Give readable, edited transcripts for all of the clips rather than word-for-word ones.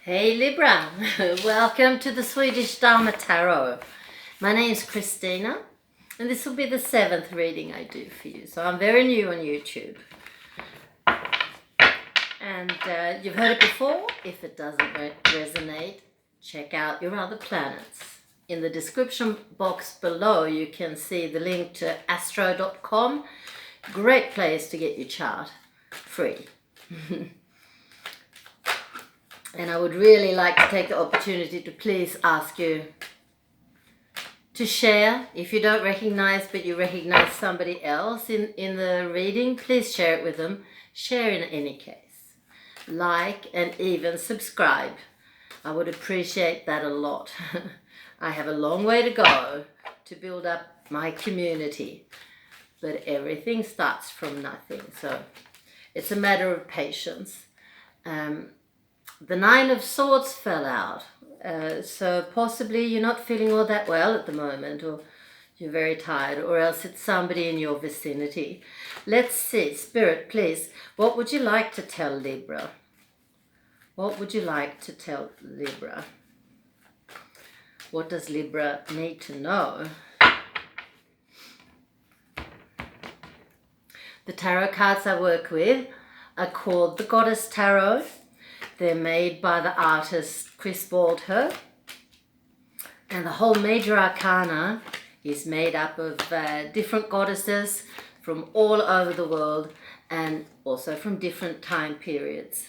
Hey Libra, welcome to the Swedish Dharma Tarot. My name is Christina and this will be the 7th reading I do for you. So I'm very new on YouTube. And you've heard it before. If it doesn't resonate, check out your other planets. In the description box below you can see the link to astro.com. Great place to get your chart free. And I would really like to take the opportunity to please ask you to share. If you don't recognize but you recognize somebody else in the reading, please share it with them. Share in any case. Like and even subscribe. I would appreciate that a lot. I have a long way to go to build up my community, but everything starts from nothing. So it's a matter of patience. The 9 of Swords fell out, so possibly you're not feeling all that well at the moment, or you're very tired, or else it's somebody in your vicinity. Let's see, Spirit, please, what would you like to tell Libra? What would you like to tell Libra? What does Libra need to know? The tarot cards I work with are called the Goddess Tarot. They're made by the artist Chris Baldher. And the whole major arcana is made up of different goddesses from all over the world and also from different time periods.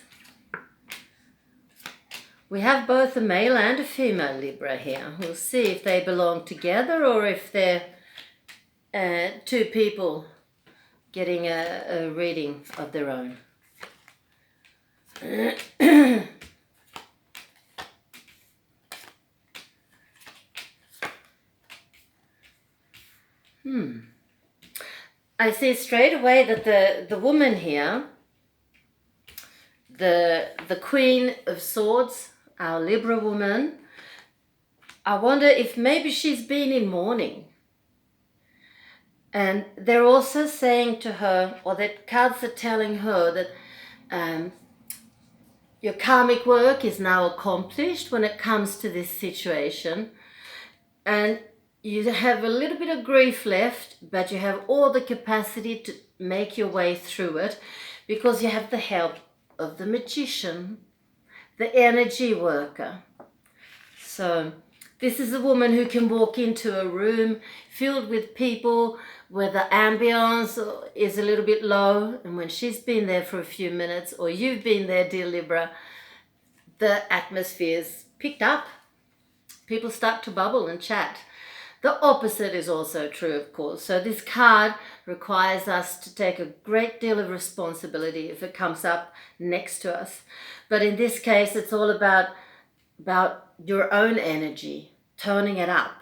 We have both a male and a female Libra here. We'll see if they belong together or if they're two people getting a reading of their own. I see straight away that the woman here, the Queen of Swords, our Libra woman, I wonder if maybe she's been in mourning. And they're also saying to her, or the cards are telling her that your karmic work is now accomplished when it comes to this situation. And you have a little bit of grief left, but you have all the capacity to make your way through it because you have the help of the magician, the energy worker. So this is a woman who can walk into a room filled with people where the ambience is a little bit low, and when she's been there for a few minutes, or you've been there, dear Libra, the atmosphere's picked up. People start to bubble and chat. The opposite is also true, of course. So this card requires us to take a great deal of responsibility if it comes up next to us. But in this case, it's all about your own energy, toning it up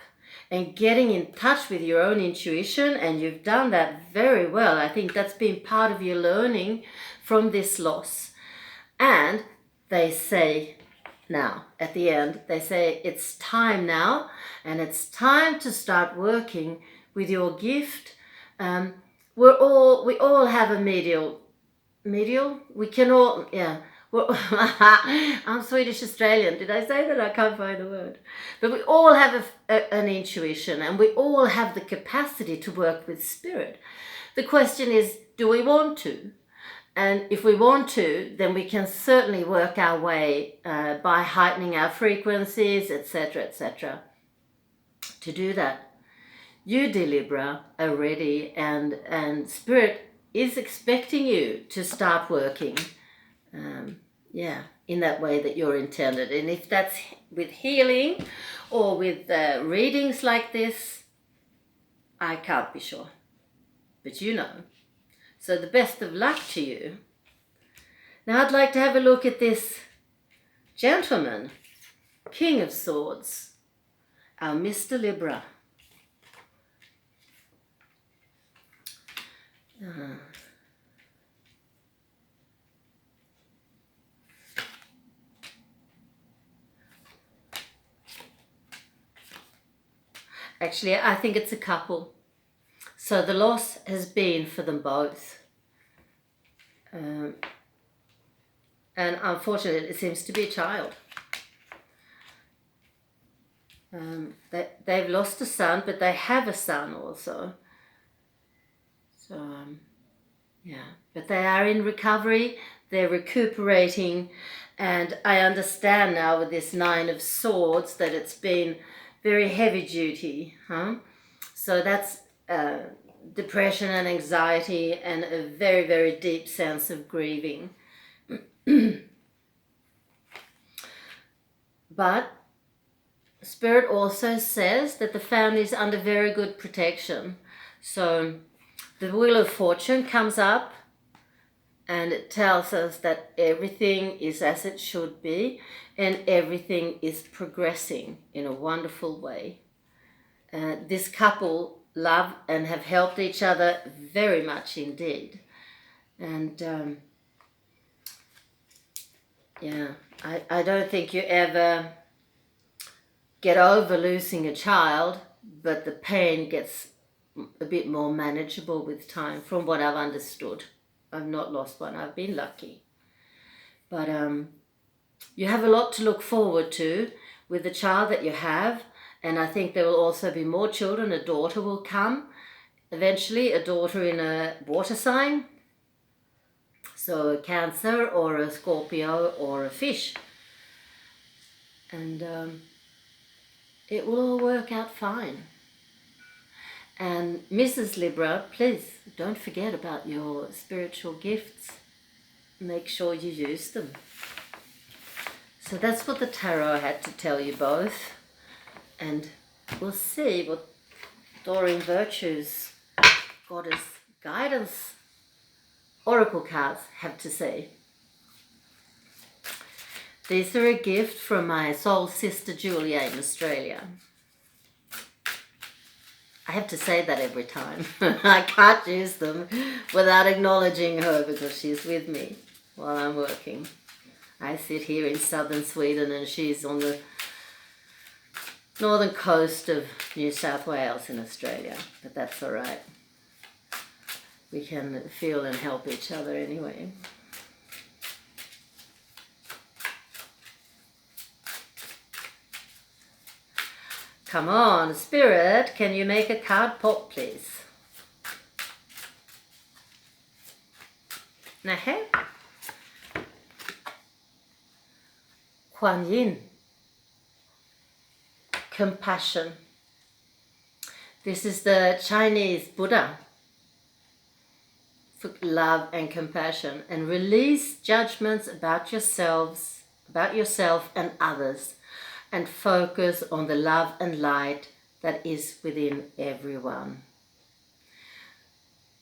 and getting in touch with your own intuition, and you've done that very well. I think that's been part of your learning from this loss. And they say now, at the end, they say it's time now, and it's time to start working with your gift. We all have a medial, we can all, yeah. Well, I'm Swedish Australian. Did I say that? I can't find the word. But we all have an intuition, and we all have the capacity to work with spirit. The question is, do we want to? And if we want to, then we can certainly work our way by heightening our frequencies, etc., etc. To do that, you, dear Libra, are ready, and spirit is expecting you to start working. In that way that you're intended. And if that's with healing or with readings like this, I can't be sure. But you know. So the best of luck to you. Now I'd like to have a look at this gentleman, King of Swords, our Mr. Libra. Actually, I think it's a couple. So the loss has been for them both. And unfortunately, it seems to be a child. They've lost a son, but they have a son also. So, yeah, but they are in recovery, they're recuperating, and I understand now with this 9 of Swords that it's been very heavy duty, So that's depression and anxiety and a very, very deep sense of grieving. But Spirit also says that the family is under very good protection. So the Wheel of Fortune comes up and it tells us that everything is as it should be and everything is progressing in a wonderful way. This couple love and have helped each other very much indeed. And yeah, I don't think you ever get over losing a child, but the pain gets a bit more manageable with time, from what I've understood. I've not lost one, I've been lucky. But you have a lot to look forward to with the child that you have, and I think there will also be more children. A daughter will come, eventually a daughter in a water sign, so a Cancer or a Scorpio or a Fish. And it will all work out fine. And Mrs. Libra, please don't forget about your spiritual gifts. Make sure you use them. So that's what the tarot had to tell you both. And we'll see what Doreen Virtue's Goddess Guidance Oracle cards have to say. These are a gift from my soul sister Julia in Australia. I have to say that every time. I can't use them without acknowledging her because she's with me while I'm working. I sit here in southern Sweden and she's on the northern coast of New South Wales in Australia, but that's all right. We can feel and help each other anyway. Come on, Spirit, can you make a card pop, please? Nähä? Kuan Yin. Compassion. This is the Chinese Buddha for love and compassion, and release judgments about yourself and others, and focus on the love and light that is within everyone.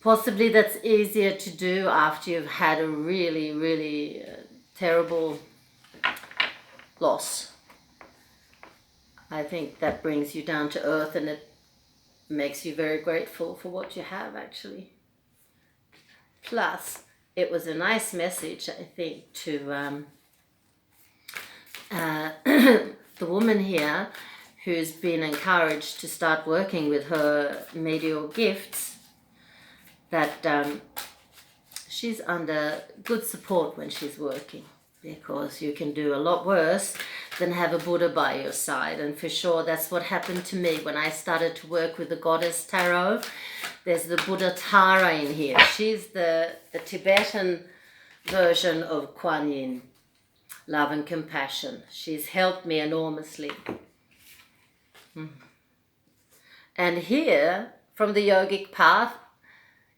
Possibly that's easier to do after you've had a really, really terrible loss. I think that brings you down to earth and it makes you very grateful for what you have actually. Plus, it was a nice message, I think, to the woman here who's been encouraged to start working with her medial gifts, that she's under good support when she's working, because you can do a lot worse than have a Buddha by your side. And for sure that's what happened to me when I started to work with the Goddess Tarot. There's the Buddha Tara in here. She's the Tibetan version of Kuan Yin. Love and compassion. She's helped me enormously. And here, from the yogic path,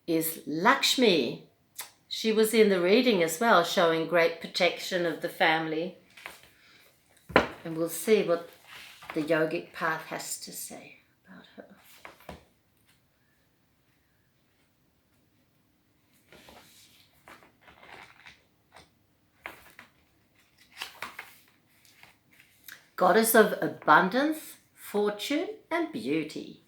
is Lakshmi. She was in the reading as well, showing great protection of the family. And we'll see what the yogic path has to say about her. Goddess of abundance, fortune and beauty.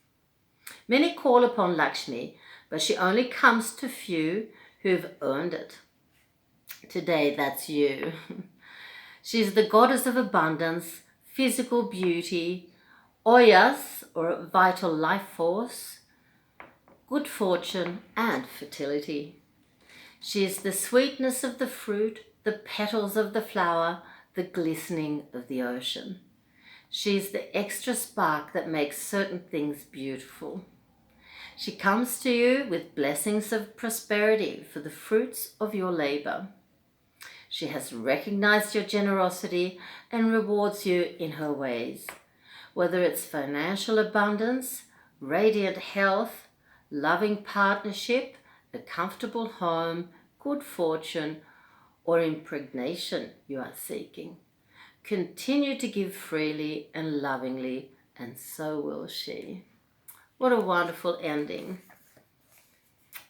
Many call upon Lakshmi, but she only comes to few who've earned it. Today, that's you. She's the goddess of abundance, physical beauty, oyas, or vital life force, good fortune and fertility. She is the sweetness of the fruit, the petals of the flower, the glistening of the ocean. She's the extra spark that makes certain things beautiful. She comes to you with blessings of prosperity for the fruits of your labor. She has recognized your generosity and rewards you in her ways, whether it's financial abundance, radiant health, loving partnership, a comfortable home, good fortune, or impregnation you are seeking. Continue to give freely and lovingly, and so will she. What a wonderful ending.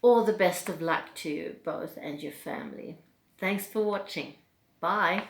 All the best of luck to you both and your family. Thanks for watching. Bye.